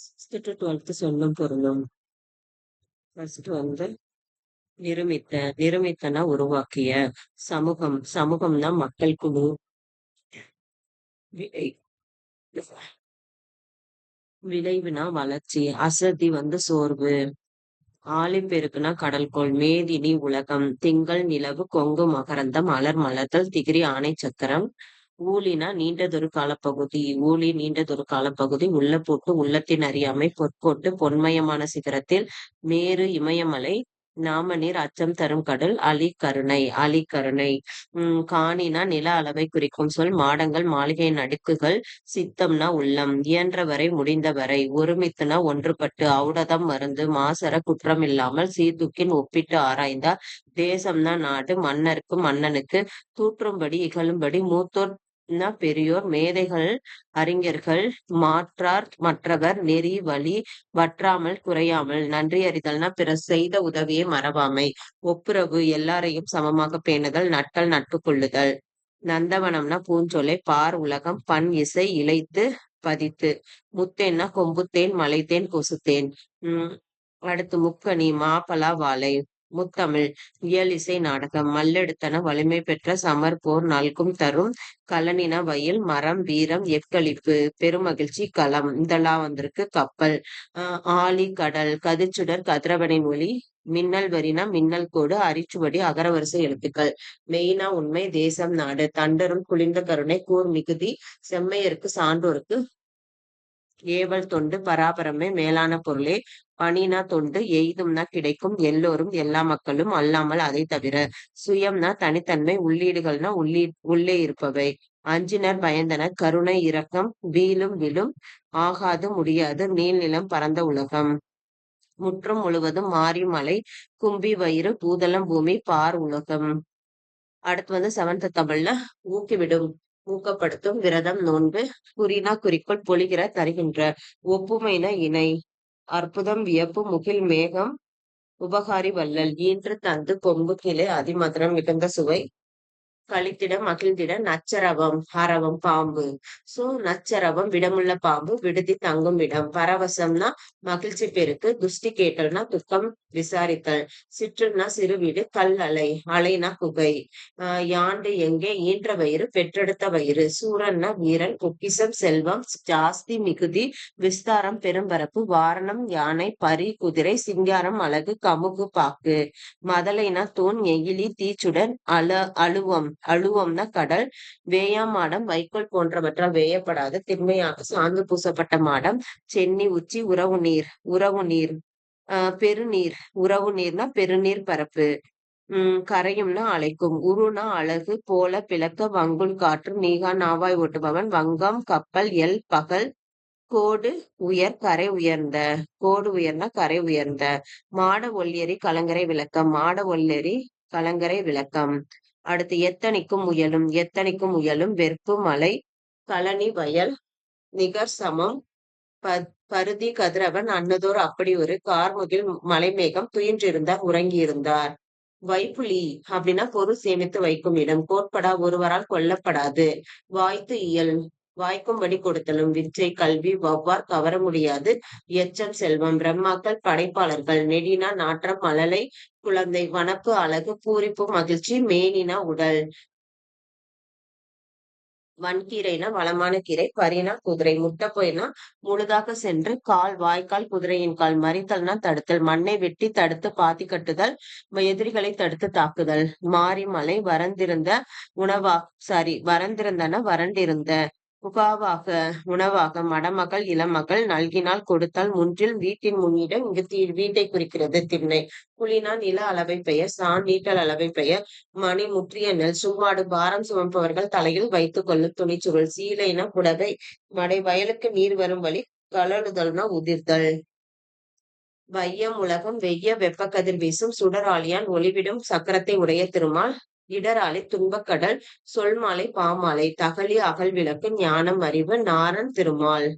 6th to 12th சொல்லும் பொருளும். First வந்து நிருமித்தனா உருவாக்கிய. சமூகம்னா மக்கள் குழு. விளை விளைவுனா வளர்ச்சி. அசதி வந்து சோர்வு. ஆழிப்பெருக்குனா கடல்கோள். மேதினி உலகம். திங்கள் நிலவு கொங்கு மகரந்தம் அலர் மலர்தல் திகிரி ஆணை சக்கரம். ஊழினா நீண்டதொரு காலப்பகுதி. நீண்டதொரு காலப்பகுதி. உள்ள போட்டு உள்ளத்தின் அறியாமை. பொற்கோட்டு பொன்மயமான சிகரத்தில். மேரு இமயமலை. நாமநீர் அச்சம் தரும் கடல். அலிகருணை. காணினா நில அளவை குறிக்கும் சொல். மாடங்கள் மாளிகையின் அடுக்குகள். சித்தம்னா உள்ளம். இயன்றவரை முடிந்தவரை. ஒருமித்துனா ஒன்றுபட்டு. ஔடதம் மருந்து. மாசற குற்றமில்லாமல். சீர்தூக்கின் ஒப்பிட்டு ஆராய்ந்தார். தேசம்னா நாடு. மன்னனுக்கு. தூற்றும்படி இகழும்படி. மூத்தோர் பெரியோர். மேதைகள் அறிஞர்கள். மற்றவர். நெறி வழி. வற்றாமல் குறையாமல். நன்றி அறிதல்னா பிறர் செய்த உதவியை மறவாமை. ஒப்புரவு எல்லாரையும் சமமாக பேணுதல். நட்கள் நட்பு கொள்ளுதல். நந்தவனம்னா பூஞ்சோலை. பார் உலகம். பண் இசை இளைத்து பதித்து. முத்தேன்னா கொம்புத்தேன் மலைத்தேன் கொசுத்தேன். அடுத்து முக்கணி மாப்பலா வாழை. முத்தமிழ் இயலிசை நாடகம். மல்லெடுத்தன வலிமை பெற்ற சமர் போர் நல்கும் தரும். கழனின வயல் மரம் வீரம் எக்களிப்பு பெருமகிழ்ச்சி களம். இதெல்லாம் வந்திருக்கு. கப்பல். ஆழி கடல். கதிர்ச்சுடர் கதிரவனின் ஒளி. மின்னல் வரினா மின்னல் கோடு. அரிச்சுவடி அகரவரிசை எழுத்துக்கள். மெய்னா உண்மை. தேசம் நாடு. தண்டரும் குளிர்ந்த கருணை. கூர் மிகுதி. செம்மையருக்கு சான்றோருக்கு. ஏவல் தொண்டு பராபரமே மேலான பொருளே. பணினா தொண்டு. எய்தும்னா கிடைக்கும். எல்லோரும் எல்லா மக்களும். அல்லாமல் அதை தவிர. சுயம்னா தனித்தன்மை. உள்ளீடுகள்னா உள்ளே இருப்பவை. அஞ்சினர் பயந்தனர். கருணை இரக்கம். வீழும் விழும். ஆகாது முடியாது. நீள்நிலம் பரந்த உலகம். முற்றும் முழுவதும். மாறி மலை. கும்பி வயிறு. பூதளம் பூமி. பார் உலகம். அடுத்து வந்து 7th தமிழ்ல ஊக்கிவிடும். ஊக்கப்படுத்தும். விரதம் நோன்பு. குறினா குறிக்கோள். பொழிகிற தருகின்ற. ஒப்புமைனா இணை. அற்புதம் வியப்பு. முகில் மேகம். உபகாரி வள்ளல். ஈன்று தந்து கொம்பு கிளை. அதிமதுரம் மிகுந்த சுவை. கழித்திட மகிழ்ந்திட. நச்சரவம் அரவம் பாம்பு. நச்சரவம் விடமுள்ள பாம்பு. விடுதி தங்கும் இடம். பரவசம்னா மகிழ்ச்சி பெருக்கு. துஷ்டி கேட்டல்னா துக்கம் விசாரித்தல். சிற்றுன்னா சிறு வீடு. கல் அலை. அலைனா குகை. யாண்டு எங்கே. ஈன்ற வயிறு. பெற்றெடுத்த வயிறு. சூரன்னா வீரன். பொக்கிசம் செல்வம். ஜாஸ்தி மிகுதி. விஸ்தாரம் பெரும்பரப்பு. வாரணம் யானை. பரி குதிரை. சிங்காரம் அழகு. கமுகு பாக்கு. மதலைனா தூண். எகிலி தீச்சுடன். அழுவம்னா கடல். வேயாம் மாடம். வைக்கோல் போன்றவற்றால் வேயப்படாது திண்மையாக சாந்து பூசப்பட்ட மாடம். சென்னி உச்சி. உறவு நீர். பெருநீர். உறவு நீர்னா பெருநீர் பரப்பு. கரையும்னா அழைக்கும். உருனா அழகு. போல பிளக்க. வங்குள் காற்று. நீகா நாவாய் ஓட்டுபவன். வங்கம் கப்பல். பகல். கோடு உயர். கரை உயர்ந்த. கோடு உயர்னா கரை உயர்ந்த. மாட ஒல்லியரி கலங்கரை விளக்கம். மாட ஒல்லரி கலங்கரை விளக்கம். அடுத்து எத்தனைக்கும் முயலும். வெற்பு மலை. கழனி வயல். நிகர் சமம். பருதி கதிரவன். அன்னதோர் அப்படி ஒரு. கார்முகில் மலைமேகம். துயின்றிருந்தார் உறங்கியிருந்தார். வைப்புலி அப்படின்னா பொருள் சேமித்து வைக்கும் இடம். கோட்படா ஒருவரால் கொல்லப்படாது. வாய்த்து இயல். வாய்க்கும்படி கொடுத்தலும். விச்சை கல்வி. வௌவார் கவர முடியாது. எச்சம் செல்வம். பிரம்மாக்கள் படைப்பாளர்கள். நெடினா நாற்றம். மழலை குழந்தை. வனப்பு அழகு. பூரிப்பு மகிழ்ச்சி. மேனினா உடல். வன்கீரைனா வளமான கீரை. பரினா குதிரை. முட்டப்பொய்னா முழுதாக சென்று. வாய்க்கால் குதிரையின் கால். மறித்தல்னா தடுத்தல். மண்ணை வெட்டி தடுத்து பாத்தி கட்டுதல். எதிரிகளை தடுத்து தாக்குதல். மாரிமலை. வரந்திருந்தன வறண்டிருந்த. புகாவாக உணவாக. மடமகள் இளமகள். நல்கினால் கொடுத்தால். முன்றில் வீட்டின் முன்னிடம். இங்கு வீட்டை குறிக்கிறது. திண்ணை. புலினா நில அளவை பெயர். நீட்டல் அளவை பெயர். மணி முற்றிய நெல். சும்மாடு பாரம் சுமப்பவர்கள் தலையில் வைத்துக் கொள்ளும் துணிச்சுருள். சீலைனா புடவை. வயலுக்கு நீர் வரும் வழி. கலடுதல்னா உதிர்தல். வையம் உலகம். வெய்ய வெப்ப கதிர் வீசும். சுடராளியான். ஒளிவிடும் சக்கரத்தை உடைய திருமால். இடராளி துன்பக்கடல். சொல்மாலை பாமாலை. தகழி அகல் விளக்கு. ஞானம் அறிவு. நாரண் திருமால்.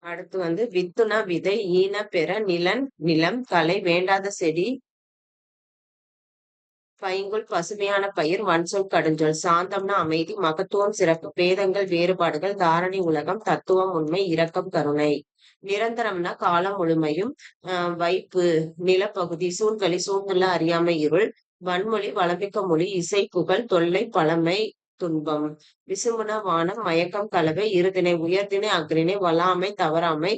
அடுத்து வந்து வித்துனா விதை. ஈன பெற. நிலம். கலை வேண்டாத செடி. பைங்குல் பசுமையான பயிர் வன்சொல் கடுஞ்சொல். சாந்தம்னா அமைதி, மகத்துவம் சிறப்பு, பேதங்கள் வேறுபாடுகள், தாரணி உலகம், தத்துவம் உண்மை, இரக்கம் கருணை. நிரந்தரம்னா காலம் முழுமையும், வைப்பு நிலப்பகுதி, சூழ்கலி சூழ்ந்துள்ள அறியாமை இருள், வன்மொழி வளமிக்க மொழி, இசை புகழ் தொல்லை பழமை துன்பம். விசும்புன வானம் மயக்கம் கலவை, இருதிணை உயர்திணை அஃறிணை வளாமை தவறாமை,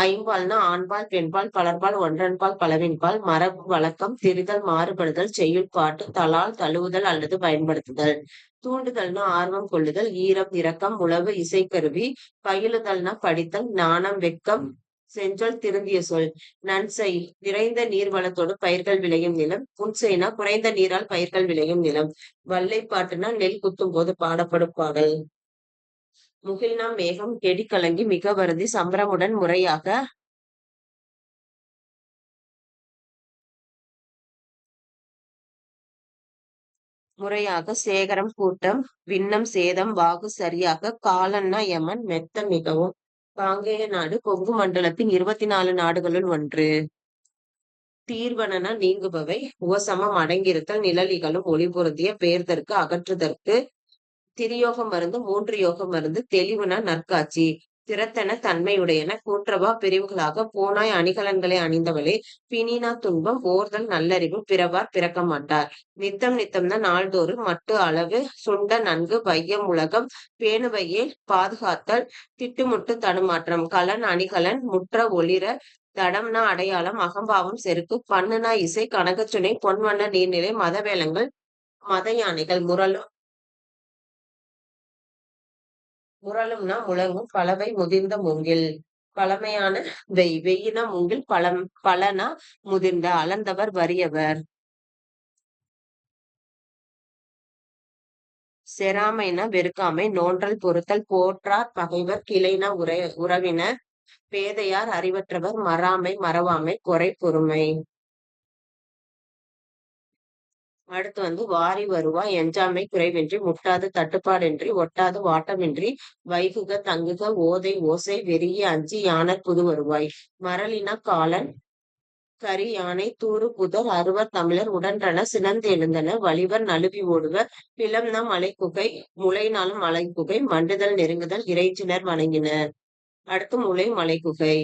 ஐம்பால்னா ஆண்பால் பெண்பால் பலர்பால் ஒன்றன்பால் பலவின்பால், மரபு வழக்கம் திரிதல் மாறுபடுதல் செய்யுள் பாட்டு தழால் தழுவுதல் அல்லது பயன்படுத்துதல். தூண்டுதல்னா ஆர்வம் கொள்ளுதல், ஈரம் இரக்கம், உளவு இசைக்கருவி, பயிலுதல்னா படித்தல், நாணம் வெட்கம், செஞ்சொல் திருந்திய சொல். நன்செய் நிறைந்த நீர் வளத்தோடு பயிர்கள் விளையும் நிலம், புன்செய்னா குறைந்த நீரால் பயிர்கள் விளையும் நிலம். வல்லைப்பாட்டுனா நெல் குத்தும் போது பாடப்படும் பாடல். முகில்னா மேகம், கெடி கலங்கி மிக வருந்தி சம்பரமுடன் முறையாக சேகரம் கூட்டம், விண்ணம் சேதம் வாகு சரியாக, காலன்னா யமன் மெத்த மிகவும். காங்கேய நாடு கொங்கு மண்டலத்தின் 24 நாடுகளுள் ஒன்று. தீர்வனனா நீங்குபவை, உவசமம் அடங்கியிருத்தல், நிழலிகளும் ஒளி பொருந்திய, பேர்தற்கு அகற்றுதற்கு. திரியோக மருந்து 3 யோக மருந்து, தெளிவுனா நற்காட்சி, திறத்தன தன்மையுடையன, கூற்றவா பிரிவுகளாக, பூனாய் அணிகலன்களை அணிந்தவளே, பிணினா துன்பம், ஓர்தல் நல்லறிவு, பிறவார் பிறக்க மாட்டார். நித்தம் நித்தம்னா நாள்தோறும், மட்டு அளவு, சுண்ட நன்கு, வையம் உலகம், பேணுவையேல் பாதுகாத்தல், திட்டுமுட்டு தடுமாற்றம், கலன் அணிகலன் முற்ற ஒளிர, தடம்னா அடையாளம், அகம்பாவம் செருக்கு, பண்ணுனா இசை, கனகச்சுனை, பொன்வண்ண நீர்நிலை, மதவேலங்கள், மத யானைகள், முரலும்னா முழங்கும், பலவை முதிர்ந்த மூங்கில். பழமையான வெய்யினா மூங்கில், பலனா முதிர்ந்த, அளந்தவர் வறியவர். செராமைனா வெறுக்காமை, நோன்றல் பொறுத்தல், போற்றார் பகைவர், கிளைனா உறவினர், பேதையார் அறிவற்றவர், மறாமை மறவாமை, கொறை பொறுமை. அடுத்து வாரி வருவாய் எஞ்சாமை குறைவின்றி, முட்டாது தட்டுப்பாடின்றி, ஒட்டாது வாட்டமின்றி, வைகுக தங்குக ஓதை ஓசை, வெறிய அஞ்சி யானர் புது வருவாய். மரலினா காலன், கரி யானை, தூறு புதர், அறுவர் தமிழர் உடன்றன சினந்து எழுந்தன, வலிவர் நழுவி ஓடுவர், பிலம்னா மலைக்குகை, முளைநாளும் மலைக்குகை, மண்டுதல் நெருங்குதல், இறைச்சினர் வணங்கினர். அடுத்து முளை மலைக்குகை.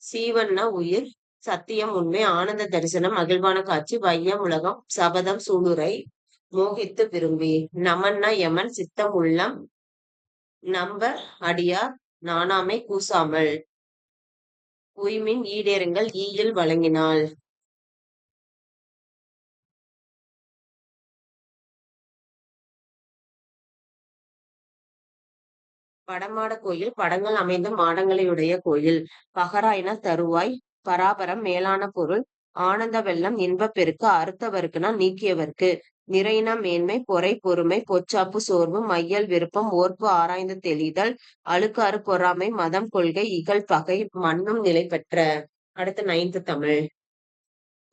சீவன்னா உயிர், சத்தியம் உண்மை, ஆனந்த தரிசனம் மகிழ்வான காட்சி, வையம் உலகம், சபதம் சூளுரை, மோகித்து விரும்பி. நமன்னா யமன், சித்தம் உள்ளம், நம்ப அடியார், நாணாமை கூசாமல். உய்மின் ஈடேறுங்கள் ஈயில் வழங்கினாள். படமாட கோயில் படங்கள் அமைந்த மாடங்களையுடைய கோயில். பகராய்னா தருவாய், பராபரம் மேலான பொருள், ஆனந்த வெள்ளம் இன்பப் பெருக்கு, அறுத்தவர்க்குனா நீக்கியவர்க்கு. நிறைனா மேன்மை, பொறை பொறுமை, பொச்சாப்பு சோர்வு, மையல் விருப்பம், ஓர்ப்பு ஆராய்ந்து தெளிதல், அழுக்காறு பொறாமை, மதம் கொள்கை, இகல் பகை, மண்ணும் நிலை பெற்ற. அடுத்து 9th தமிழ்.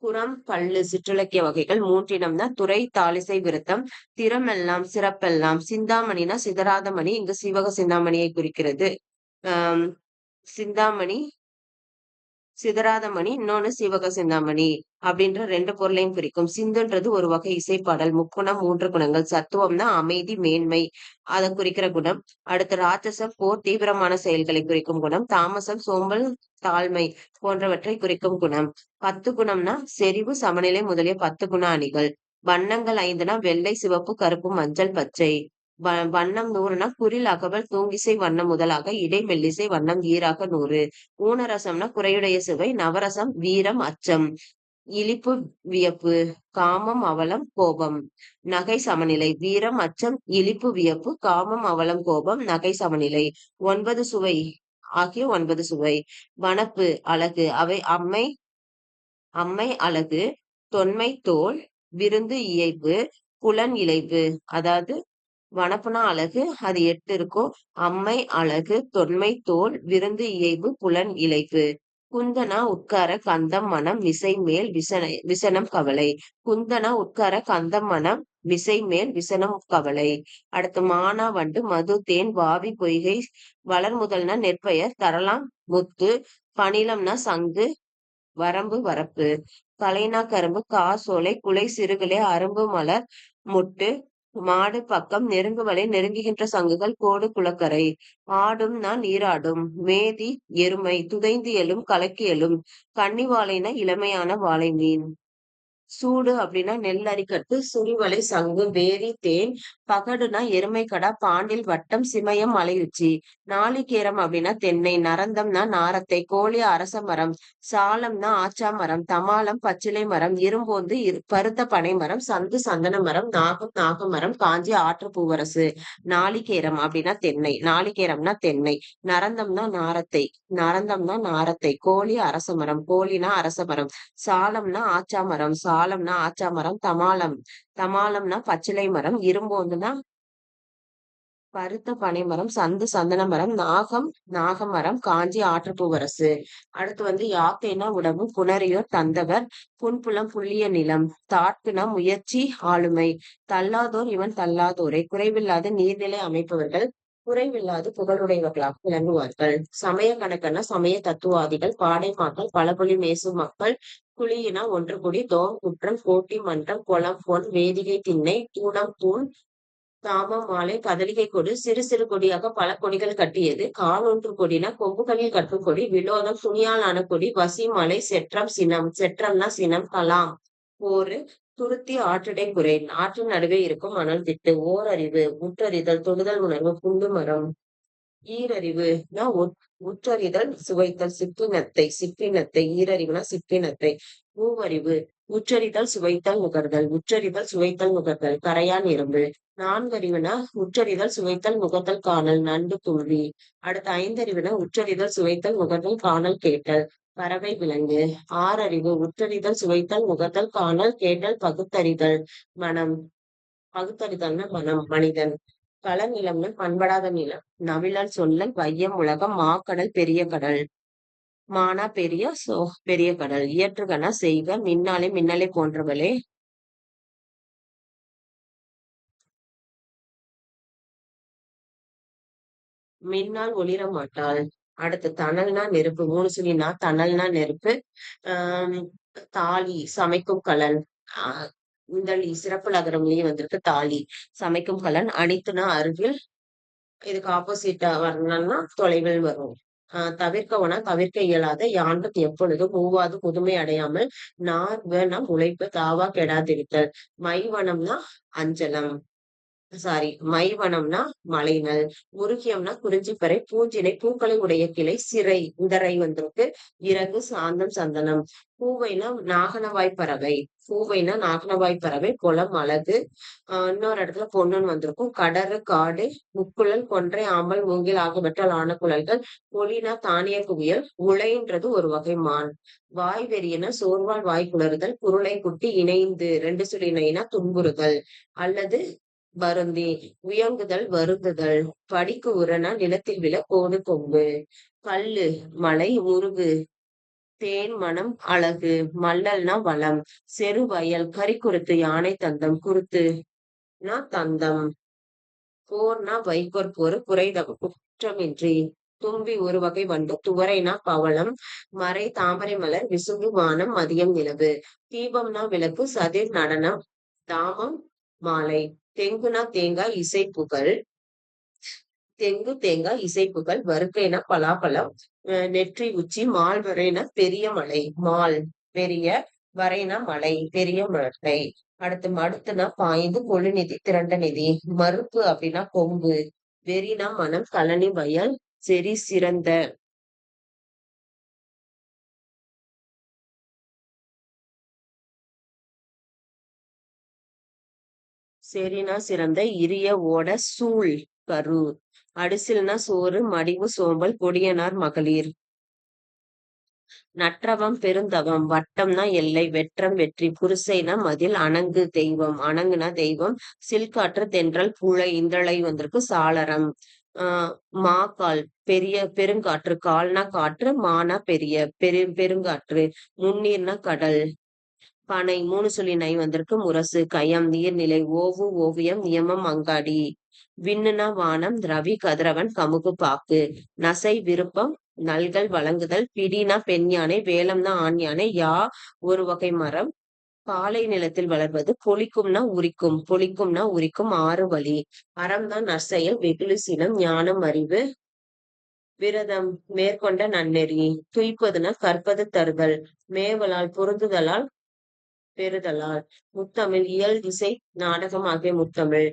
புறம் பல்லு சிற்றிலக்கிய வகைகள் 3 துறை தாளிசை விருத்தம், திறமெல்லாம் சிறப்பெல்லாம். சிந்தாமணினா சிதறாத மணி, இங்கு சீவக சிந்தாமணியை குறிக்கிறது. ஆஹ் சிந்தாமணி சிதறாத மணி, இன்னொன்னு சீவக சிந்தாமணி அப்படின்ற 2 பொருளையும் குறிக்கும். சிந்துன்றது ஒரு வகை இசைப்பாடல். முக்குணம் 3 குணங்கள். சத்துவம்னா அமைதி மேன்மை, அதை குறிக்கிற குணம். அடுத்து ராட்சசம் போர் தீவிரமான செயல்களை குறிக்கும் குணம். தாமசம் சோம்பல் தாழ்மை போன்றவற்றை குறிக்கும் குணம். 10 குணம்னா செறிவு சமநிலை முதலிய 10 குண அணிகள். வண்ணங்கள் 5னா வெள்ளை சிவப்பு கருப்பு மஞ்சள் பச்சை. வண்ணம் 100னா குறில் அகவல் தூங்கிசை வண்ணம் முதலாக இடை மெல்லிசை வண்ணம் ஈராக 100. ஊனரசம்னா குறையுடைய சுவை. நவரசம் வீரம் அச்சம். இளிப்பு வியப்பு, காமம் அவலம் கோபம். நகை சமநிலை வீரம் அச்சம் இளிப்பு வியப்பு காமம் அவலம் கோபம் நகை சமநிலை. 9 சுவை ஆகிய 9 சுவை. வனப்பு அழகு, அவை அம்மை அம்மை அழகு, தொன்மை தோல், விருந்து இயைபு, புலன் இளைப்பு. அதாவது வனப்புனா அழகு, அது 8 இருக்கும். அம்மை அழகு, தொன்மை தோல், விருந்து இயைபு, புலன் இளைப்பு. குந்தனா உட்கார கந்தம் மனம் விசை மேல் விசனம் கவலை. குந்தனா உட்கார கந்தம் மனம் விசை மேல் விசனம் கவலை. அடுத்து மானா வண்டு மது தேன் வாவி பொய்கை. வளர்முதல்னா நெற்பெயர், தரலாம் முத்து, பணிலம்னா சங்கு, வரம்பு வரப்பு. கலைனா கரும்பு, காசோலை, குலை சிறுகிளை, அரும்பு மலர் மொட்டு, மாடு பக்கம், நெருங்குவலை, நெருங்குகின்ற சங்குகள், கோடு குளக்கரை. ஆடும்னா நீராடும், மேதி எருமை, துதைந்து எழும், கலக்கி எழும், கன்னிவாழைனா இளமையான வாளை மீன். சூடு அப்படின்னா நெல்லரிக்கட்டு, சுழிவலை, சங்கு, வேரி, தேன், பகடுனா எருமைக்கடா, பாண்டில் வட்டம், சிமயம், மலையுச்சி. நாளிகேரம் அப்படின்னா தென்னை, நரந்தம்னா நாரத்தை, கோழி அரச மரம், சாலம்னா ஆச்சா மரம், தமாலம் பச்சிலை மரம், இரும்போந்து பருத்த பனை மரம், சந்து சந்தன மரம், நாகம் நாகமரம், காஞ்சி ஆற்று பூவரசு. நாளிகேரம் அப்படின்னா தென்னை, நாளிகேரம்னா தென்னை, நரந்தம்னா நாரத்தை, நரந்தம்னா நாரத்தை, கோழி அரச மரம், கோழினா அரச மரம், சாலம்னா ஆச்சா மரம், சாலம்னா ஆச்சா மரம், தமாலம், தமாலம்னா பச்சிலை மரம், இரும்போந்துனா பருத்த பனைமரம், சந்து சந்தன மரம், நாகம் நாகமரம், காஞ்சி ஆற்றுப்பூவரசு. அடுத்து யாக்கைனா உடம்பு, புணரியோர் தந்தவர், புன்புலம் புல்லிய நிலம், தாட்குனா முயற்சி ஆளுமை, தள்ளாதோர் இவன் தள்ளாதோரை, குறைவில்லாத நீர்நிலை அமைப்பவர்கள், குறைவில்லாது புகழுடையவர்களாக விளங்குவார்கள். சமய கணக்கன்னா சமய தத்துவாதிகள், பாடைமாக்கள், பழமொழி மேசும் மக்கள், குழியினா ஒன்று கூடி, தோம் குற்றம், கோட்டி மன்றம், குளம் பொன், வேதிகை திண்ணை, தூணம் தூண், தாமம் மாலை, கதலிகை கொடி, சிறு சிறு கொடியாக பல கொடிகள் கட்டியது, காலொன்று கொடினா கொம்புகளில் கட்டும் கொடி, விலோதம் துணியால் ஆன கொடி, வசி மலை, செற்றம் சினம், செற்றம்னா சினம், கலாம் போரு, துருத்தி ஆற்றிடை குறை, ஆற்றின் நடுவே இருக்கும் மணல் திட்டு. ஓரறிவு, உற்றறிதல், தொடுதல் உணர்வு, புண்டு மரம். ஈரறிவுனா உற்றறிதல், சுவைத்தல், சிற்றினத்தை, சிற்றினத்தை, ஈரறிவுனா சிற்றினத்தை. மூவறிவு, உற்றறிதல், சுவைத்தல், நுகர்தல், உற்றறிதல், சுவைத்தல், நுகர்தல், கரையான் எறும்பு. நான்கறிவுனா உற்றறிதல், சுவைத்தல், நுகர்தல், காணல், நண்டு, தும்பி. அடுத்த ஐந்தறிவுனா உற்றறிதல், சுவைத்தல், நுகர்தல், காணல், கேட்டல், பறவை, விலங்கு. ஆறறிவு, உற்றறிதல், சுவைத்தல், நுகர்தல், காணல், கேட்டல், பகுத்தறிதல், மனம். பகுத்தறிதல்னா மனம், மனிதன். களநிலம்னா பண்படாத நிலம். நவிழல் சொல்லல், வையம் உலகம், மாக்கடல், பெரிய கடல். மானா பெரிய, பெரிய கடல். இயற்றுகனா செய்க, மின்னாலே மின்னலை போன்றவளே. மின்னால் ஒளிர மாட்டாள். அடுத்து தணல்னா நெருப்பு, மூணு சுழினா தணல்னா நெருப்பு. ஆஹ் தாலி சமைக்கும் கலன். இந்த சிறப்பு நகரம்லயே வந்திருக்கு தாலி, சமைக்கும் கலன். அனித்துனா அருகில், இதுக்கு ஆப்போசிட்டா வரணும்னா தொலைவில் வரும். தவிர்க்கவனா தவிர்க்க இயலாத, யாண்டும் எப்பொழுதும், மூவாது புதுமை அடையாமல், நார்வன உழைப்பு, தாவா கெடாதிருத்தல். மைவனம்னா அஞ்சலம், சாரி மைவனம்னா மலைநல். முருகியம்னா குறிஞ்சிப்பறை, பூஞ்சினை பூக்களை உடைய கிளை, சிறை இந்த ரை வந்திருக்கு. இறகு, சாந்தம், சந்தனம். பூவைனா நாகனவாய் பறவை, பூவைனா நாகனவாய் பறவை, குளம், அழகு. இன்னொரு இடத்துல பொண்ணுன்னு வந்திருக்கும். கடறு, காடு, முக்குழல், கொன்றை, ஆம்பல், மூங்கில் ஆகியவற்றால் ஆன குழல்கள். ஒளினா தானிய குவியல். உளைன்றது ஒரு வகை மான். வாய் வெறியன சோர்வால் வாய் குளறுதல், குருளை குட்டி, இணைந்து ரெண்டு சுழி இணைனா துன்புறுதல் அல்லது வருந்தி, உயங்குதல், வருந்துதல். படிக்கு உரனா நிலத்தில் விழ, கோடு கொம்பு. கல்லு மலை, முருகு தேன், மனம், அழகு. மல்லல்னா வளம். செரு வயல், கரிக்குருத்து, யானை தந்தம், குருத்துனா தந்தம். போர்னா வைக்கோற் போர், குறைதவ குற்றமின்றி. தும்பி ஒரு வகை வண்டு. துவரைனா பவளம். மறை தாமரை மலர், விசும்பு வானம், மதியம் நிலவு. தீபம்னா விளக்கு, சதிர் நடனம், தாமம் மாலை. தெங்குனா தேங்காய், இசைப்புகள். தெங்கு தேங்காய், இசைப்புகள். வருக்கைனா பலாப்பழம். நெற்றி உச்சி, மால் வரைனா பெரிய மலை, மால் பெரிய, வரைனா மலை, பெரிய மலை. அடுத்து மடுத்துனா பாய்ந்து, கொழுநிதி, திரண்ட நிதி. மறுப்பு அப்படின்னா கொம்பு. வெறினா மனம், கழனி, வயல், செறி, சிறந்த. செறினா சிறந்த, இரிய ஓட, சூழ் கரு. அடிசில்னா சோறு, மடிவு, சோம்பல், கொடியனார் மகளிர். நற்றவம் பெருந்தவம், வட்டம்னா எல்லை, வெற்றம் வெற்றி, புரிசைனா மதில், அணங்கு தெய்வம், அணங்குனா தெய்வம். சில்காற்று, தென்றல், புழை இந்தளை வந்திருக்கு. சாளரம். மாக்கால் பெரிய பெருங்காற்று, கால்னா காற்று, மானா பெரிய, பெருங்காற்று. முன்னீர்னா கடல். பனை மூணு சொல்லி நை வந்திருக்கு. முரசு, கயம், நீர்நிலை. ஓவு ஓவியம், நியமம், அங்காடி. விண்ணுனா வானம், ரவி, கதிரவன், கமுகு, பாக்கு. நசை விருப்பம், நல்கல் வழங்குதல். பிடினா பெண் யானை, வேலம்னா ஆண் யானை. யா ஒரு வகை மரம். பாலை நிலத்தில் வளர்வது. பொலிக்கும்னா உரிக்கும், பொலிக்கும்னா உரிக்கும். ஆறு வழி. அறம்தான் நற்செயல், வெகுளி சினம், ஞானம் அறிவு. விரதம் மேற்கொண்ட நன்னெறி. துய்ப்பதுனா கற்பது தருதல். மேவலால் பொருந்துதலால் பெறுதலால். முத்தமிழ் இயல் இசை நாடகம் ஆகிய முத்தமிழ்.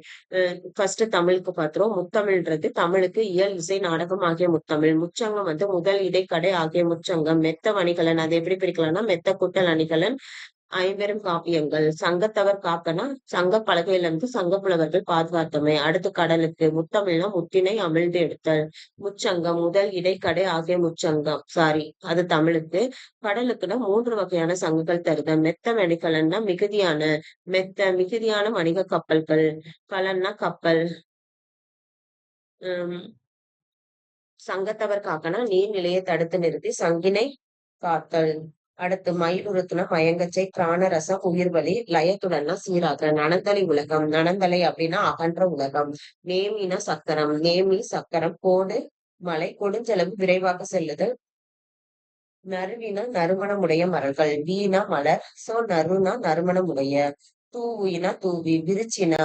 ஃபர்ஸ்ட் தமிழுக்கு பாத்துரும். முத்தமிழ்ன்றது தமிழுக்கு இயல் இசை நாடகம் ஆகிய முத்தமிழ். முச்சங்கம் வந்து முதல் இடைக்கடை ஆகிய முச்சங்கம். மெத்த வணிகலன் அது எப்படி பிரிக்கலாம்னா மெத்த கூட்டல் அணிகலன். ஐம்பெரும் காப்பியங்கள். சங்கத்தவர் காக்கனா சங்க பலகையிலிருந்து சங்க புலவர்கள் பாதுகாத்தமை. அடுத்து கடலுக்கு. முத்தமிழ்னா முத்தினை அமிழ்ந்து எடுத்தல். முச்சங்கம் முதல் இடைக்கடை ஆகிய முச்சங்கம். சாரி அது தமிழுக்கு. கடலுக்குன்னா மூன்று வகையான சங்கங்கள் தருத. மெத்த வணிகலன்னா மிகுதியான. மிகுதியான வணிக கப்பல்கள். கலன்னா கப்பல். உம் சங்கத்தவர் காக்கனா நீர்நிலையை தடுத்து நிறுத்தி சங்கினை காத்தல். அடுத்து மயிலுறுத்துனா மயங்கச்சை, பிராணரசம், உயிர்வலி. லயத்துடன்னா சீராக. நனந்தலை உலகம். நனந்தலை அப்படின்னா அகன்ற உலகம். நேமினா சக்கரம். நேமி சக்கரம். கோடு மலை. கொடுஞ்செலவு விரைவாக செல்லுதல். நறுவினா நறுமணமுடைய மலர்கள். வீணா மலர். நறுனா நறுமணமுடைய. தூவினா தூவி. விரிச்சினா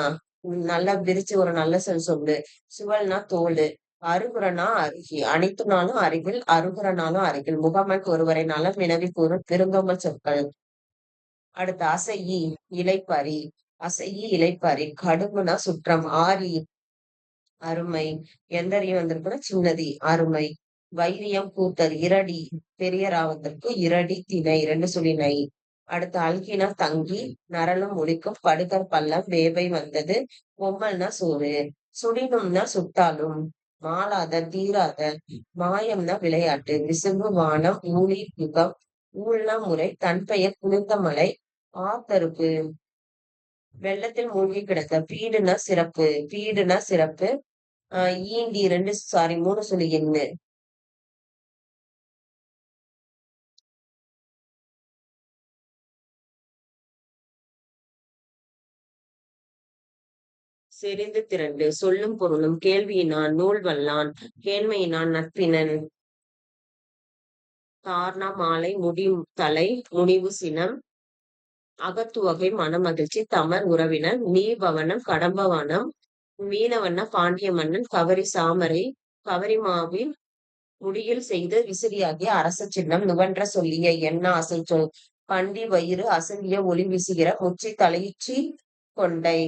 நல்லா விரிச்சு ஒரு நல்ல சொல்லு. சுவல்னா தோல். அருகுறனா அருகி. அனைத்துனாலும் அருகில், அருகுறனாலும் அருகில். முகமன் ஒருவரை நலம் வினவி கூறும் பெருந்தொம்பல் சொற்கள். அடுத்து அசையி இலைப்பறி. அசையி இலைப்பறி. கடுகுனா சுற்றம். ஆரி அருமை. எந்தரி வந்திருக்குன்னா சின்னதி அருமை. வைரியம் கூத்தல். இரடி பெரியரா வந்திருக்கு. இரடி திணை 2 சுழி நை. அடுத்து அல்கினா தங்கி. நரலும் ஒலிக்கும். படுகர் பள்ளம். வேவை வந்தது. பொம்மல்னா சோறு. சுடினும்னா சுட்டாலும். மாளாத தீராத. மாயம்னா விளையாட்டு. விசும்பு வானம். ஊழி யுகம். ஊழ்னா முறை. தன் பெயர் குளிர்ந்த மலை. ஆத்தருப்பு வெள்ளத்தில் மூழ்கி கிடக்க. பீடுனா சிறப்பு. பீடுனா சிறப்பு. ஈண்டி 3 சுழி எண்ணு. செறிந்து திரண்டு. சொல்லும் பொருளும். கேள்வியினான் நூல் வல்லான். கேண்மையினான் நட்பினன். தார்னா மாலை. முடி தலை. முனிவு சினம். அகத்துவகை மனமகிழ்ச்சி. தமர் உறவினர். நீபவனம் கடம்பவனம். மீனவண்ண பாண்டிய மன்னன். கவரி சாமரை. கவரி மாவில் முடியில் செய்து விசிறியாகிய அரச சின்னம். நுவன்ற சொல்லிய எண்ணா அசைச்சொல். பண்டி வயிறு அசங்கிய ஒளி வீசுகிற. முச்சி தலையுச்சி கொண்டை.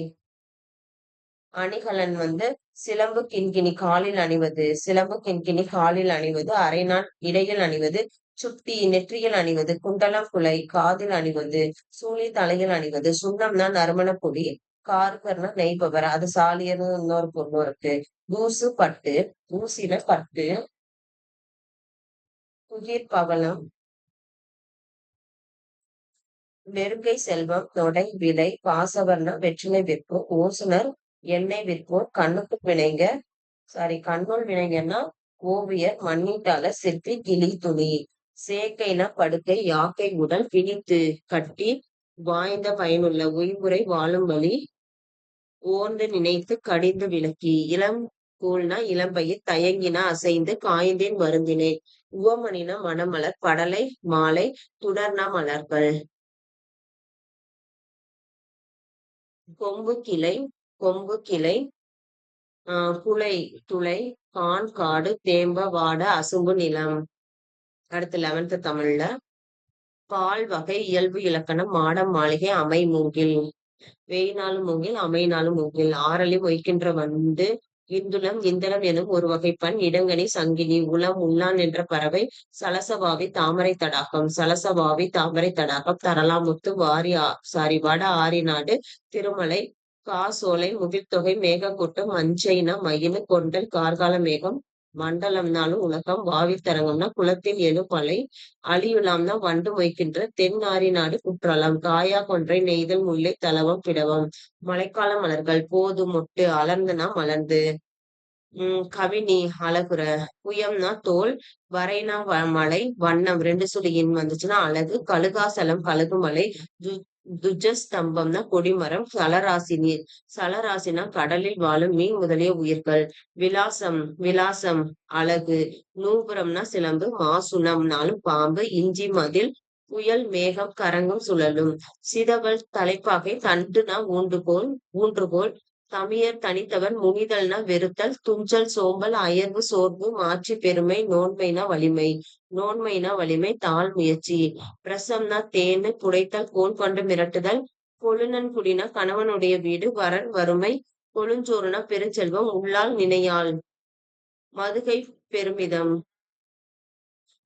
அணிகலன் வந்து சிலம்பு கிண்கிணி காலில் அணிவது. சிலம்பு கிண்கிணி காலில் அணிவது. அரைநாள் இடையில் அணிவது. சுட்டி நெற்றியில் அணிவது. குண்டலம் குலை காதில் அணிவது. சூழி தலையில் அணிவது. சுண்ணம்னா நறுமணப் பொடி. கார்கர்னா நெய்பவர். அது சாலியர்னு இன்னொரு பொருளும் இருக்கு. தூசு பட்டு. ஊசில பட்டு. துகிர் பவளம். நெருங்கை செல்வம். தொடை விலை. பாசவர்ணம் வெற்றிலை விற்போர். ஓசுனர் எண்ணெய் விற்போர். கண்ணுக்கு வினைங்க கண்ணுள் வினைஞர்னா ஓவியர். மண்ணீட்டாளர். சிற்பி. கிளி துணி. சேக்கைனா படுக்கை. யாக்கை உடல். பிணித்து கட்டி. வாய்ந்த பயனுள்ள. உய்முறை வாழும் வழி. ஓர்ந்து நினைத்து கடிந்து விளக்கி. இளம் கூழ்னா இளம்பயிர். தயங்கினா அசைந்து. காய்ந்தேன் வருந்தினேன். உவமணினா மணமலர். படலை மாலை. துடர்னா மலர்கள். கொம்பு கிளை. கொம்பு கிளை. குலை துளை. கான் காடு. தேம்ப வாட. அசும்பு நிலம். அடுத்து 11th தமிழ்ல. பால் வகை. இயல்பு இலக்கணம். மாடம் மாளிகை. அமை மூங்கில். வேய்நாளும் மூங்கில். அமைநாளும் மூங்கில். ஆரளி மொய்க்கின்ற வண்டு. இந்துளம் இந்தளம் எனும் ஒரு வகைப்பண். இடங்கனி சங்கிலி. உளம் உள்ளான் என்ற பறவை. சலசவாவி தாமரை தடாகம். சலசவாவி தாமரை தடாகம். தரலாமுத்து வட ஆரிநாடு. திருமலை. காசோலை. முகில்தொகை. மேகக்கூட்டம். மஞ்சைனா மயிலு. கொண்டல் கார்கால மேகம். மண்டலம்னாலும் உலகம். வாவித்தரங்கம்னா குளத்தில் எழுமலை. அழியுலாம்னா வண்டு மொய்க்கின்ற. தென் ஆரிநாடு குற்றலம். காயா கொன்றை. நெய்தல் முல்லை. தலவம் பிடவம். மழைக்கால மலர்கள். போது மொட்டு. அலர்ந்துனா மலர்ந்து. கவினி அழகுற. புயம்னா தோல். வரைனா மலை. வண்ணம் 2 சுழியின் வந்துச்சுன்னா அழகு. கழுகாசலம் கழுகுமலை. துஜஸ்தம்பம்னா கொடிமரம். சலராசினி சலராசினா கடலில் வாழும் மீன் முதலிய உயிர்கள். விலாசம் விலாசம் அழகு. நூபுரம்னா சிலம்பு. மாசுணம்னாலும் பாம்பு. இஞ்சி மதில். புயல் மேகம் கரங்கும் சுழலும். சிதவல் தலைப்பாகை. தண்டுனா ஊன்றுகோல் ஊன்றுகோல். தமியர் தனித்தவர். முனிதல்னா வெறுத்தல். துஞ்சல் சோம்பல் அயர்வு சோர்வு மாட்சி பெருமை. நோன்மைனா வலிமை. நோன்மைனா வலிமை தாழ் முயற்சி. பிரசம்னா தேனு. புடைத்தல் கோல் கொண்டு மிரட்டுதல். கொழுநன்குடினா கணவனுடைய வீடு. வரன் வறுமை. கொழுஞ்சோறுனா பெருஞ்செல்வம். உள்ளால் நினையாள். மதுகை பெருமிதம்.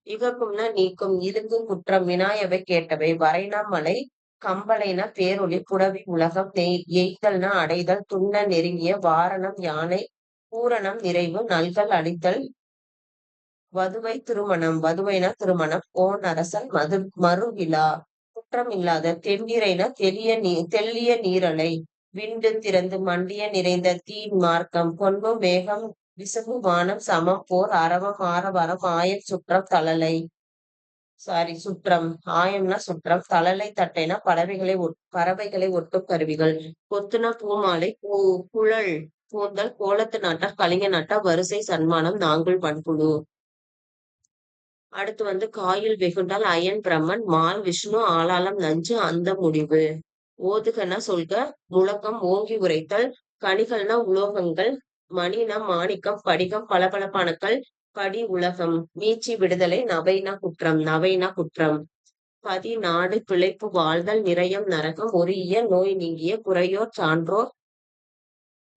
இகக்கும்னா நீக்கும். இருங்கும் குற்றம். வினாயவை கேட்டவை. வரைனா மலை. கம்பளைனா பேரொளி. புடவி உலகம். எய்தல்னா அடைதல். துண்ண நெருங்கிய. வாரணம் யானை. பூரணம் நிறைவு. நல்கல் அளித்தல். வதுவை திருமணம். வதுவைனா திருமணம். கோன் அரசன். மறுவிழா. குற்றம் இல்லாத. தென்னிறைனா தெள்ளிய நீரலை. விண்டு திறந்து மண்டிய நிறைந்த. தீன் மார்க்கம். பொன்பு மேகம். விசும்பு வானம். சமம் போர். அரவம் ஆரவாரம். ஆயம் சுற்றம் தளலை. சுற்றம். ஆயம்னா சுற்றம். தளலை தட்டைனா பறவைகளை ஒட்டும் கருவிகள். கொத்துனா பூமாலை. குழல் கூந்தல். கோலத்து நாட்டா கலிங்க நாட்டா வரிசை சன்மானம். நாங்குள் பண்புழு. அடுத்து வந்து காயில் வெகுண்டால் அயன் பிரம்மன். மால் விஷ்ணு. ஆளாளம் நஞ்சு. அந்த முடிவு. ஓதுகன்னா சொல்க. முழக்கம் ஓங்கி உரைத்தல். கனிகள்னா உலோகங்கள். மணினா மாணிக்கம். படிகம் பளபளப்பானக்கல். படி உலகம். மீட்சி விடுதலை. நவைனா குற்றம். நவைனா குற்றம். பதி நாடு பிழைப்பு வாழ்தல். நிரயம் நரகம். ஒரு இயல் நோய் நீங்கிய. குறையோர் சான்றோர்.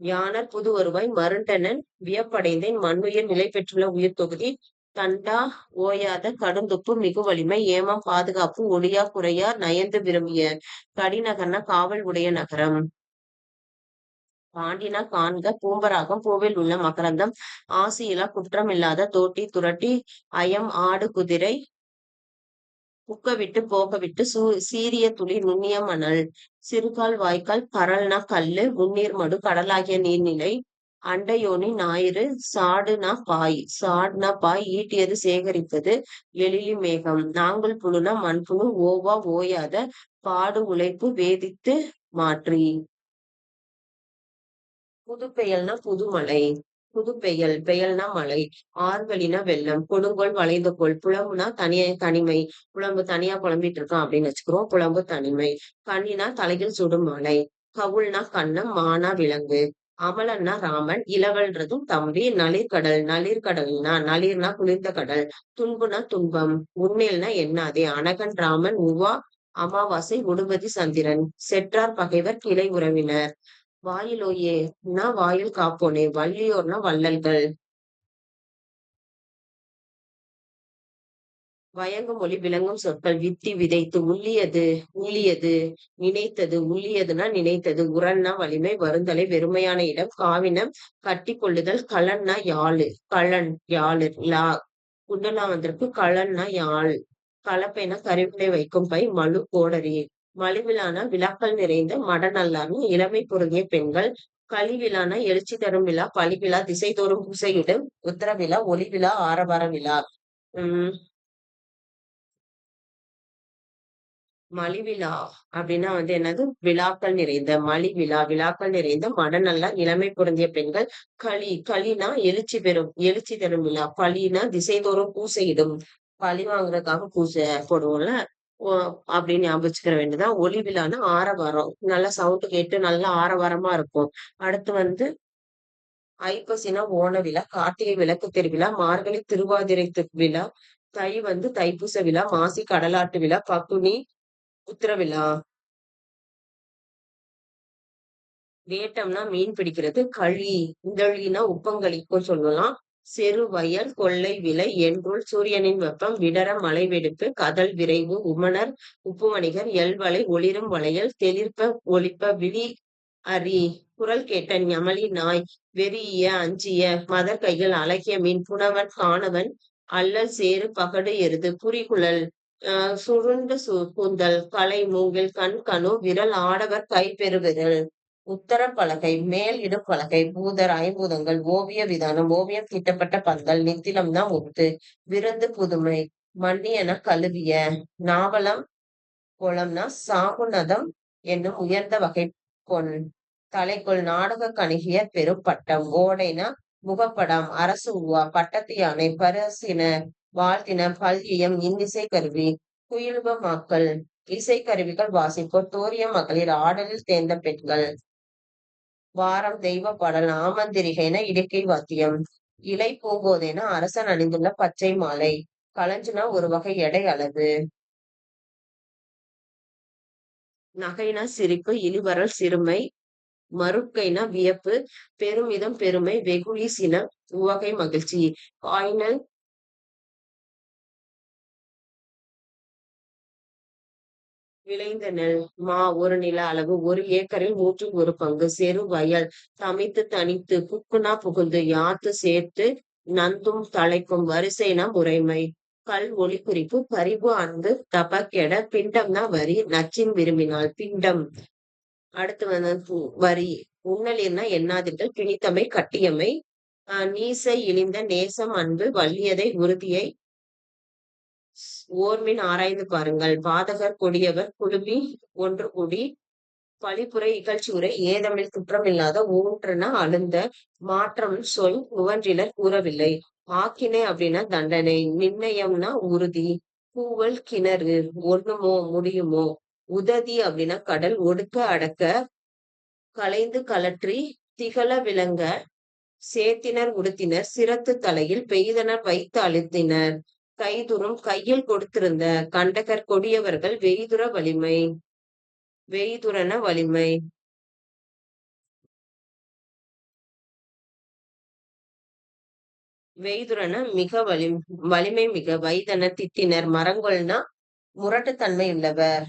யானர் புது வருவாய். மருண்டனன் வியப்படைந்தேன். மண்ணுயிர் நிலை பெற்றுள்ள உயிர் தொகுதி. கண்டா ஓயாத கடுந்துப்பு மிகு வலிமை. ஏமம் பாதுகாப்பு. ஒளியா குறையார் நயந்து விரும்பிய. கடிநகர்னா காவல் உடைய நகரம். பாண்டினா காண்க. பூம்பராகம். பூவில் உள்ள மகரந்தம். ஆசியிலா குற்றம் இல்லாத. தோட்டி துரட்டி. அயம் ஆடு குதிரை. புக்க விட்டு போக விட்டு. சீரிய துளி நுண்ணிய மணல். சிறுகால் வாய்க்கால். பரல்னா கல்லு. முன்னீர் மடு. கடலாகிய நீர்நிலை. அண்டையோனி ஞாயிறு. சாடுனா பாய். ஈட்டியது சேகரித்தது. எழிலி மேகம். நாங்குள் புழுனா மண்புழு. ஓவா ஓயாத. பாடு உழைப்பு. வேதித்து மாற்றி. புதுப்பெயல்னா புதுமலை. புதுப்பெயல். பெயல்னா மலை. ஆர்வலினா வெள்ளம். கொடுங்கோல் வளைந்த கோல். புலம்புனா தனிமை. புலம்பு தனியா புலம்பிட்டு இருக்கான் அப்படின்னு வச்சுக்கிறோம். புலம்பு தனிமை. கண்ணினா தலையில் சுடும் மலை. கவுள்னா கன்னம். மானா விலங்கு. அமலன்னா ராமன். இளவல்றதும் தம்பி. நளிர்கடல். நளிர்னா குளிர்ந்த கடல். துன்புனா துன்பம். உன்னேல்னா எண்ணாதே. அனகன் ராமன். உவா அமாவாசை. உடுபதி சந்திரன். செற்றார் பகைவர். கிளை உறவினர். வாயிலோயேனா வாயில் காப்போனே. வள்ளியோர்னா வள்ளல்கள். வயங்கும் மொழி விளங்கும் சொற்கள். வித்தி விதைத்து. உள்ளியது. நினைத்தது. உள்ளியதுனா நினைத்தது. உரன்னா வலிமை. வருந்தலை வெறுமையான இடம். காவினம் கட்டி கொள்ளுதல். கலன்னா யாழு. யாழு. குண்டெல்லாம் வந்திருக்கு. கலன்னா யாழ். கலப்பைனா கருவிலை வைக்கும் பை. மழு கோடரி. மலிவிழானா விழாக்கள் நிறைந்த. மடநல்லார்னு இளமை பொருந்திய பெண்கள். கலிவிழானா எழுச்சி தரும் விழா. பலிவிழா திசைதோறும் பூசையிடும். உத்தரவிழா ஒளிவிழா ஆரவார விழா. உம் மலிவிழா அப்படின்னா வந்து என்னது? விழாக்கள் நிறைந்த. மலிவிழா விழாக்கள் நிறைந்த. மடநல்லார் இளமை பொருந்திய பெண்கள். களினா எழுச்சி தரும் விழா. பலினா திசைதோறும் பூசையிடும். பழி வாங்குறதுக்காக பூசை போடுவோம்ல. ஓ, அப்படின்னு ஞாபகம் வச்சுக்கிற வேண்டியதான். ஒளி விழான்னா ஆரவாரம். நல்லா சவுண்ட் கேட்டு நல்லா ஆரவாரமா இருக்கும். அடுத்து வந்து ஐப்பசினா ஓண விழா. கார்த்திகை விளக்கு திருவிழா. மார்கழி திருவாதிரை விழா. தை வந்து தைப்பூச விழா. மாசி கடலாட்டு விழா. பங்குனி உத்திர விழா. வேட்டம்னா மீன் பிடிக்கிறது. இந்தழினா உப்பங்களிக்கும் சொல்லலாம். செரு வயல். கொள்ளை விளை. என்றுள் சூரியனின் வெப்பம். விடர மலை வெடிப்பு. கதல் விரைவு. உமணர் உப்பு வணிகர். எல்வளை ஒளிரும் வளையல். தெளிர்ப்ப ஒளிப்ப விழி அறி. குரல் கேட்ட ஞமலி நாய். வெறிய அஞ்சிய மதர் கைகள். அழகிய மீன். புனவன் காணவன். அல்லல் சேறு பகடு எருது. புரிகுழல். சுருண்டு கூந்தல். கலை மூங்கில். கண் விரல். ஆடவர் கை பெருவிரல். உத்தர பலகை. மேல் இடும் பலகை. பூதர் ஐம்பூதங்கள். ஓவிய விதானம். ஓவியம் தீட்டப்பட்ட பந்தல். நித்திலம்னா முத்து. விருந்து புதுமை. மன்னியன கழுவிய. நாவலம் குளம்னா சாகுநதம் என்னும் உயர்ந்த வகை பொன். தலைக்குள் நாடக கணுகிய பெரும் பட்டம். ஓடைனா முகப்படாம் அரசு உவா பட்டத்து யானை பரசின வாழ்த்தின பல்லியம் இன்னிசை கருவி. குயிலுப மாக்கள் இசைக்கருவிகள் வாசிப்போர் தோரிய மகளிர் ஆடலில் தேர்ந்த பெண்கள். வாரம் தெய்வ பாடல் ஆமந்திரிகைன இடுக்கை வாத்தியம். இலை பூங்கோதைன அரசன் அணிந்துள்ள பச்சை மாலை. களஞ்சுனா ஒரு வகை எடை அளவு. நகைனா சிரிப்பு இளிவரல் சிறுமை. மருட்கைனா வியப்பு பெருமிதம் பெருமை வெகுளி சினம் உவகை மகிழ்ச்சி. காய்நல் விளைந்த நெல். ஒரு நில அளவு 1 ஏக்கரில் 1/1 பங்கு. செரு வயல். தமைத்து தனித்து புக்குனா புகுந்து யாத்து சேர்த்து நந்தும் தலைக்கும் வரிசைனா முறைமை. கல் ஒளி குறிப்பு பரிவு அன்பு தபக்கெட பிண்டம்னா வரி நச்சின் விரும்பினாள் பிண்டம். அடுத்து வந்து வரி. உண்ணலின்னா எண்ணாதீர்கள் பிணித்தமை கட்டியமை. நீசை இழிந்த நேசம் அன்பு வலியதை உறுதியை ஓர்மின் ஆராய்ந்து பாருங்கள். பாதகர் கொடியவர் குழுமி ஒன்று கூடி பழிப்புரை இகழ்ச்சியுரை ஏதமில் குற்றமில்லாத ஊன்றுனா அழுந்த மாற்றம் சொல் உவன்றிலர் கூறவில்லை. ஆக்கினை அப்படின்னா தண்டனை. நிர்ணயம்னா உறுதி. கூவல் கிணறு. ஒண்ணுமோ முடியுமோ. உததி அப்படின்னா கடல். ஒடுக்க அடக்க. களைந்து கலற்றி திகழ விளங்க. சேத்தினர் உடுத்தினர் சிரத்து தலையில் பெய்தனர் வைத்து அழுத்தினர். கைதுறும் கையில் கொடுத்திருந்த. கண்டகர் கொடியவர்கள் வெய்துற வலிமை. வெய்துறன வலிமை. வெய்துறன மிக வலிமை மிக. வைதன திட்டினர் மரங்கொள்னா முரட்டுத்தன்மை உள்ளவர்.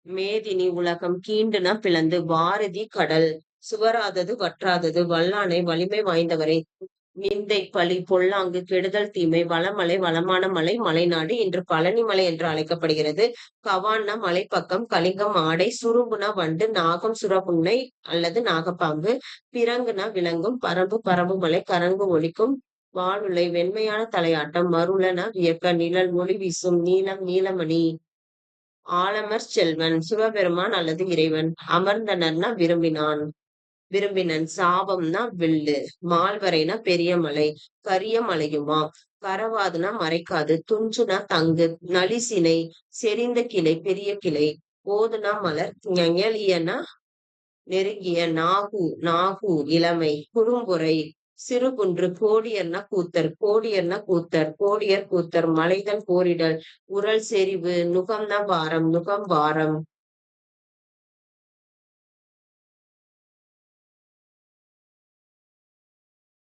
மேதினி உலகம் கீண்டுனா பிளந்து. வாரதி கடல். சுவராதது வற்றாதது வல்லானை வலிமை வாய்ந்தவரை. நிந்தை பழி பொல்லாங்கு கெடுதல் தீமை. வளமலை வளமான மலை மலைநாடு இன்று பழனி மலை என்று அழைக்கப்படுகிறது. கவான்னா மலைப்பக்கம் கலிங்கம் ஆடை. சுரும்புனா வண்டு நாகம் சுரபுன்னை அல்லது நாகப்பாம்பு. பிறங்குனா விலங்கும் பரம்பு பரம்பு மலை கரங்கு ஒலிக்கும். வாளுலை வெண்மையான தலையாட்டம். மருளன வியக்க நிழல் ஒளி வீசும். நீலம் நீலமணி. ஆலமர் செல்வன் சிவபெருமான் அல்லது இறைவன். அமர்ந்தனர்னா விரும்பினன். சாபம்னா வில்லு. மால்வரைனா பெரிய மலை. கரிய மலையுமா. கரவாதுனா மறைக்காது. துஞ்சுனா தங்கு. நளிசினை செறிந்த கிளை பெரிய கிளை. ஓதுனா மலர். ஞயலியனா நெருங்கிய. நாகு இளமை. குறும்பொறை சிறுகுன்று. கோடியர்னா கூத்தர். கோடியர்னா கூத்தர். கோடியர் கூத்தர் மலைதல் போரிடல். உரல் செறிவு. நுகம்னா பாரம். நுகம் பாரம்.